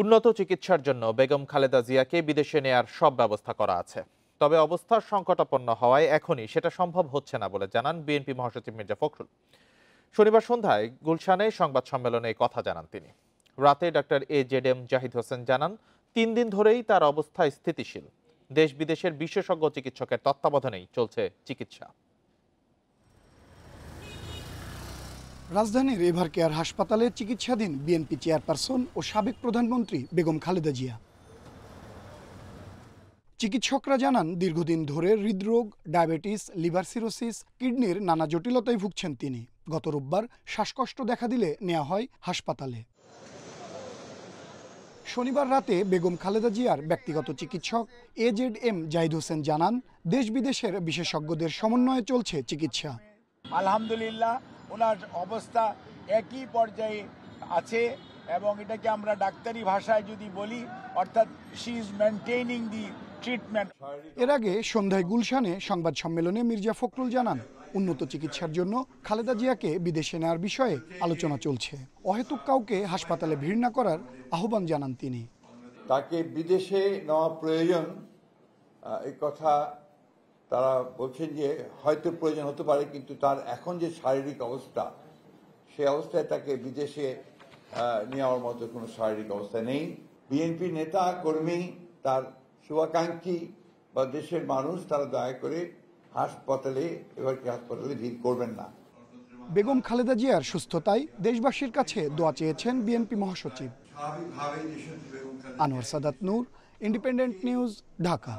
উন্নত চিকিৎসার জন্য বেগম খালেদা জিয়াকে বিদেশে নেয়ার সব ব্যবস্থা করা আছে। তবে অবস্থার সংকটাপন্ন হওয়ায় এখনই সেটা সম্ভব হচ্ছে না বলে জানান বিএনপি মহাসচিব মির্জা ফখরুল। শনিবার সন্ধ্যায় গুলশানে সংবাদ সম্মেলনে এই কথা জানান তিনি। রাতে ডক্টর AJM জাহিদ হোসেন জানান, 3 দিন ধরেই তার অবস্থা স্থিতিশীল। দেশ বিদেশের বিশেষজ্ঞ চিকিৎসকের তত্ত্বাবধানেই চলছে চিকিৎসা। রাজধানীর এভার কেয়ার হাসপাতালে চিকিৎসাধীন বিএনপি চেয়ারপারসন ও সাবেক প্রধানমন্ত্রী বেগম খালেদা জিয়া। চিকিৎসকরা জানান, দীর্ঘদিন ধরে হৃদরোগ, ডায়াবেটিস, লিভার সিরোসিস, কিডনির নানা জটিলতায় ভুগছেন তিনি। গত রোববার শ্বাসকষ্ট দেখা দিলে নেওয়া হয় হাসপাতালে। শনিবার রাতে বেগম খালেদা জিয়ার ব্যক্তিগত চিকিৎসক AJM জাহিদ হোসেন জানান, দেশ বিদেশের বিশেষজ্ঞদের সমন্বয়ে চলছে চিকিৎসা। আলহামদুলিল্লাহ, ওনার অবস্থা একই পর্যায়ে আছে এবং এটাকে আমরা ডাক্তারি ভাষায় যদি বলি, অর্থাৎ she is maintaining the treatment. এর আগে সন্ধ্যায় গুলশানে সংবাদ সম্মেলনে মির্জা ফখরুল জানান, উন্নত চিকিৎসার জন্য খালেদা জিয়াকে বিদেশে নেওয়ার বিষয়ে আলোচনা চলছে। অহেতুক কাউকে হাসপাতালে ভিড় না করার আহ্বান জানান তিনি। তাকে বিদেশে নেওয়া প্রয়োজন, এই কথা তারা বলছেন যে হয়তো প্রয়োজন হতে পারে, কিন্তু তার এখন যে শারীরিক অবস্থা, সেই অবস্থায় তাকে বিদেশে নেওয়ার মতো কোনো শারীরিক অবস্থা নেই। বিএনপি নেতা কর্মী, তার শুভাকাঙ্ক্ষী বা দেশের মানুষ, তারা দয়া করে হাসপাতালে ভিড় করবেন না। বেগম খালেদা জিয়ার সুস্থতায় দেশবাসীর কাছে দোয়া চেয়েছেন বিএনপি মহাসচিব। আনোয়ার সাদাত নূর, ইন্ডিপেন্ডেন্ট নিউজ, ঢাকা।